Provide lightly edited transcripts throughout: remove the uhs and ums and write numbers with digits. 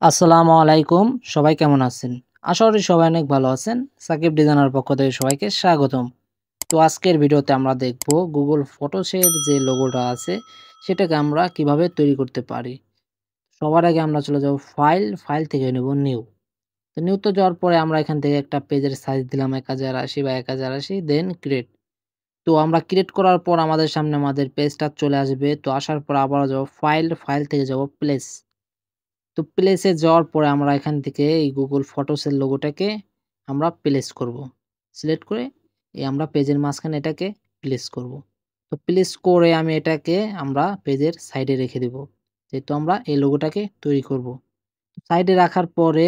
আসসালামু আলাইকুম। সবাই কেমন আছেন? আশা করি সবাই অনেক ভালো আছেন। সাকিব ডিজাইনার পক্ষ থেকে সবাইকে স্বাগতম। তো আজকের ভিডিওতে আমরা দেখব Google ফটোসের যে লোগোটা আছে সেটাকে আমরা কিভাবে তৈরি করতে পারি। সবার আগে আমরা চলে যাব ফাইল থেকে নেব নিউ। তো নিউতে যাওয়ার পরে আমরা এখান থেকে একটা পেজের সাইজ দিলাম 1080 বাই 1080 দেন ক্রিয়েট। তো আমরা ক্রিয়েট করার পর আমাদের সামনে আমাদের পেজটা চলে আসবে। তো আসার পর আবারও যাব ফাইল থেকে যাব প্লেস। তো প্লেসে যাওয়ার পরে আমরা এখান থেকে এই Google ফটোসের লোগোটাকে আমরা প্লেস করব। সিলেক্ট করে আমরা পেজের মাঝখানে এটাকে প্লেস করব। তো প্লেস করে আমি এটাকে আমরা পেজের সাইডে রেখে দেব। যেহেতু আমরা এই লোগোটাকে তৈরি করব। সাইডে রাখার পরে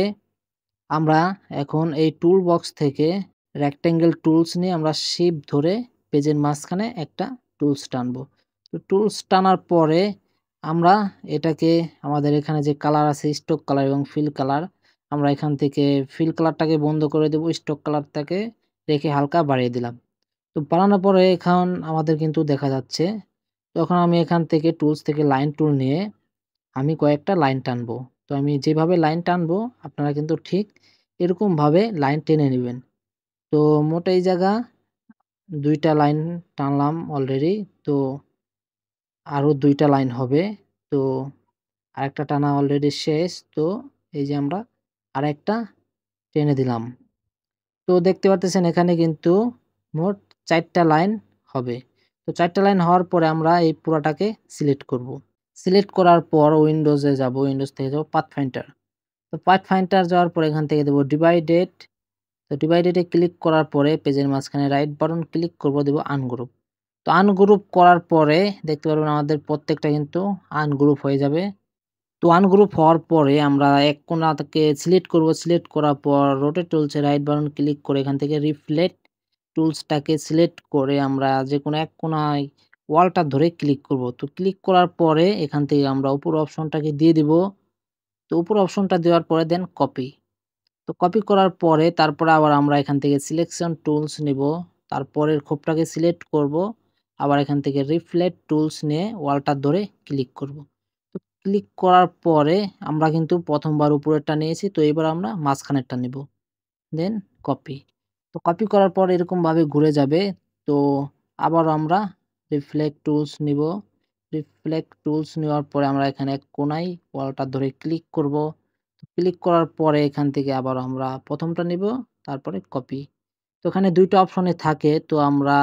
আমরা এখন এই টুল বক্স থেকে রেক্টেঙ্গেল টুলস নিয়ে আমরা শিফট ধরে পেজের মাঝখানে একটা টুলস টানবো। তো টুলস টানার পরে আমরা এটাকে আমাদের এখানে যে কালার আছে স্টক কালার এবং ফিল কালার, আমরা এখান থেকে ফিল কালারটাকে বন্ধ করে দেব, স্টক কালারটাকে রেখে হালকা বাড়িয়ে দিলাম। তো বাড়ানোর পরে এখন আমাদের কিন্তু দেখা যাচ্ছে। তখন আমি এখান থেকে টুলস থেকে লাইন টুল নিয়ে আমি কয়েকটা লাইন টানবো। তো আমি যেভাবে লাইন টানবো আপনারা কিন্তু ঠিক এরকমভাবে লাইন টেনে নেবেন। তো মোট এই জায়গা ২ টা লাইন টানলাম অলরেডি। তো আরও ২ টা লাইন হবে। তো আরেকটা টানা অলরেডি শেষ। তো এই যে আমরা আরেকটা টেনে দিলাম। তো দেখতে পারতেছেন এখানে কিন্তু মোট ৪ টা লাইন হবে। তো ৪ টা লাইন হওয়ার পরে আমরা এই পুরাটাকে সিলেক্ট করব। সিলেক্ট করার পর উইন্ডোজে যাব, উইন্ডোজ থেকে যাব পাথফাইন্ডার। তো পাথফাইন্ডার যাওয়ার পরে এখান থেকে দেব ডিভাইডেড। তো ডিভাইডেডে ক্লিক করার পরে পেজের মাঝখানে রাইট বাটন ক্লিক করব, দেব আনগ্রুপ। তো আনগ্রুপ করার পরে দেখতে পারবেন আমাদের প্রত্যেকটা কিন্তু আনগ্রুপ হয়ে যাবে। তো আনগ্রুপ হওয়ার পরে আমরা এক কোণা থেকে সিলেক্ট করব, সিলেক্ট করার পর রোটেট টুলসে রাইট বাটন ক্লিক করে এখান থেকে রিফ্লেক্ট টুলসটাকে সিলেক্ট করে আমরা যেকোনো এক কোণায় ওয়ালটা ধরে ক্লিক করব। তো ক্লিক করার পরে এখান থেকে আমরা উপর অপশনটাকে দিয়ে দিব। তো উপর অপশনটা দেওয়ার পরে দেন কপি। তো কপি করার পরে তারপরে আবার আমরা এখান থেকে সিলেকশন টুলস নিব। তারপরের খোপটাকে সিলেক্ট করব। আবার এখান থেকে রিফ্লেক্ট টুলস নিয়ে ওয়ালটা ধরে ক্লিক করব। তো ক্লিক করার পরে আমরা কিন্তু প্রথমবার উপরেরটা নিয়েছি, তো এবার আমরা মাঝখানেরটা নিব। দেন কপি। তো কপি করার পর এরকমভাবে ঘুরে যাবে। তো আবারও আমরা রিফ্লেক্ট টুলস নিব। রিফ্লেক্ট টুলস নেওয়ার পরে আমরা এখানে এক কোণায় ওয়ালটা ধরে ক্লিক করব। ক্লিক করার পরে এখান থেকে আবার আমরা প্রথমটা নিব, তারপরে কপি। তো এখানে ২ টা অপশনে থাকে। তো আমরা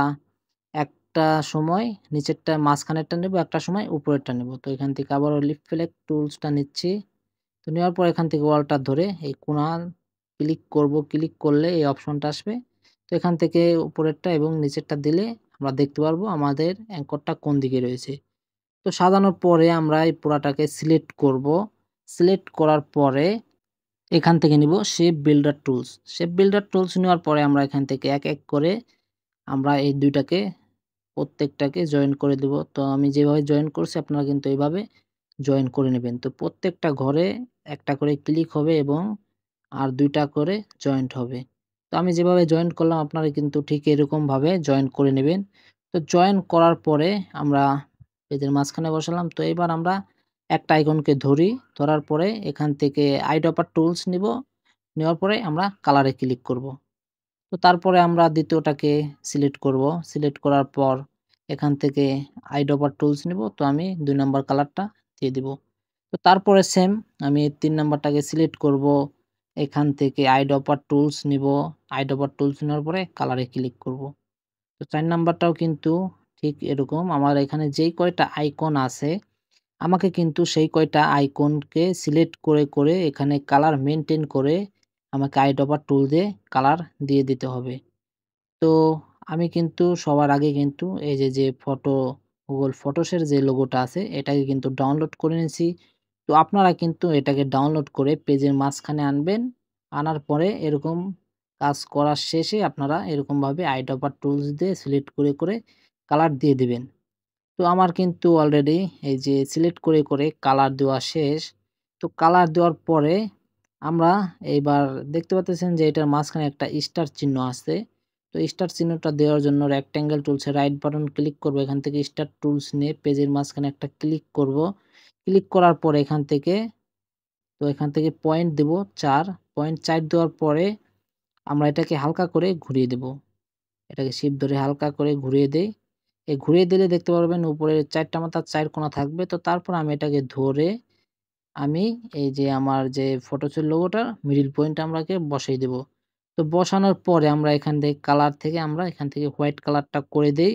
একটা সময় নিচেরটা মাঝখানেরটা নেব, একটা সময় উপরেরটা নেব। তো এখান থেকে আবারও রিফ্লেক্ট টুলসটা নিচ্ছি। তো নেওয়ার পর এখান থেকে ওয়ালটা ধরে এই কোণা ক্লিক করব। ক্লিক করলে এই অপশনটা আসবে। তো এখান থেকে উপরেরটা এবং নিচেরটা দিলে আমরা দেখতে পারবো আমাদের অ্যাঙ্করটা কোন দিকে রয়েছে। তো সাজানোর পরে আমরা এই পুরাটাকে সিলেক্ট করব। সিলেক্ট করার পরে এখান থেকে নিব shape builder tools. Shape builder tools নেওয়ার পরে আমরা এখান থেকে এক এক করে আমরা এই ২ টাকে প্রত্যেকটাকে জয়েন করে দেব। তো আমি যেভাবে জয়েন করছি আপনারা কিন্তু এইভাবে জয়েন করে নেবেন। তো প্রত্যেকটা ঘরে একটা করে ক্লিক হবে এবং আর ২ টা করে জয়েন্ট হবে। তো আমি যেভাবে জয়েন করলাম আপনারা কিন্তু ঠিক এরকমভাবে জয়েন করে নেবেন। তো জয়েন করার পরে আমরা পেজের মাঝখানে বসালাম। তো এবার আমরা একটা আইকনকে ধরি। ধরার পরে এখান থেকে আইড্রপার টুলস নিব। নেওয়ার পরে আমরা কালারে ক্লিক করব। তো তারপরে আমরা দ্বিতীয়টাকে সিলেক্ট করব। সিলেক্ট করার পর এখান থেকে আইড্রপার টুলস নিব। তো আমি ২ নাম্বার কালারটা দিয়ে দিব। তো তারপরে সেম আমি ৩ নাম্বারটাকে সিলেক্ট করব। এখান থেকে আইড্রপার টুলস নিব। আইড্রপার টুলস নেওয়ার পরে কালারে ক্লিক করব। তো ৪ নাম্বারটাও কিন্তু ঠিক এরকম আমার এখানে যেই কয়টা আইকন আছে আমাকে কিন্তু সেই কয়টা আইকনকে সিলেক্ট করে এখানে কালার মেইনটেইন করে আমাকে আইড্রপার টুল দিয়ে কালার দিয়ে দিতে হবে। তো আমি কিন্তু সবার আগে কিন্তু এই যে Google ফটোসের যে লোগোটা আছে এটাকে কিন্তু ডাউনলোড করে নিয়েছি। তো আপনারা কিন্তু এটাকে ডাউনলোড করে পেজের মাঝখানে আনবেন। আনার পরে এরকম কাজ করার শেষে আপনারা এরকমভাবে আইড্রপার টুলস দিয়ে সিলেক্ট করে কালার দিয়ে দিবেন। তো আমার কিন্তু অলরেডি এই যে সিলেক্ট করে কালার দেওয়া শেষ। তো কালার দেওয়ার পরে আমরা এইবার দেখতে পাচ্তেছেন যে এটার মাঝখানে একটা স্টার চিহ্ন আছে। তো স্টার চিহ্নটা দেওয়ার জন্য রেক্টেঙ্গেল টুলসে রাইট বাটন ক্লিক করব। এখান থেকে স্টার টুলস নিয়ে পেজের মাঝখানে একটা ক্লিক করব। ক্লিক করার পরে এখান থেকে তো এখান থেকে পয়েন্ট দেব 4, পয়েন্ট 4 দেওয়ার পরে আমরা এটাকে হালকা করে ঘুরিয়ে দেব। এটাকে শিফট ধরে হালকা করে ঘুরিয়ে দেই। এই ঘুরিয়ে দিলে দেখতে পারবেন উপরে 4টা মাথার 4 কোণা থাকবে। তো তারপর আমি এটাকে ধরে আমি এই যে আমার যে ফটোসের লোগোটা মিডল পয়েন্ট আমরাকে বসাই দেব। তো বসানোর পরে আমরা এখান থেকে কালার থেকে আমরা এখান থেকে হোয়াইট কালারটা করে দেই।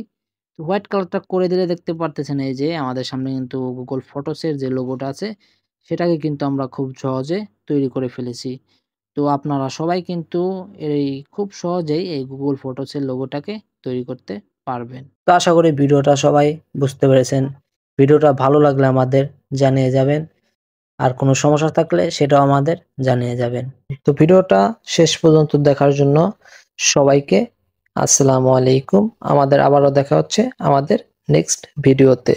তো হোয়াইট কালারটা করে দিলে দেখতে পারতেছেন এই যে আমাদের সামনে কিন্তু গুগল ফটোসের যে লোগোটা আছে সেটাকে কিন্তু আমরা খুব সহজে তৈরি করে ফেলেছি। তো আপনারা সবাই কিন্তু এই খুব সহজেই এই গুগল ফটোসের লোগোটাকে তৈরি করতে পারবেন। তো আশা করি ভিডিওটা সবাই বুঝতে পেরেছেন। ভিডিওটা ভালো লাগলে আমাদের জানিয়ে যাবেন। আর কোনো সমস্যা থাকলে সেটাও আমাদের জানিয়ে যাবেন। তো ভিডিওটা শেষ পর্যন্ত দেখার জন্য সবাইকে আসসালামু আলাইকুম। আমাদের আবারও দেখা হচ্ছে আমাদের নেক্সট ভিডিওতে।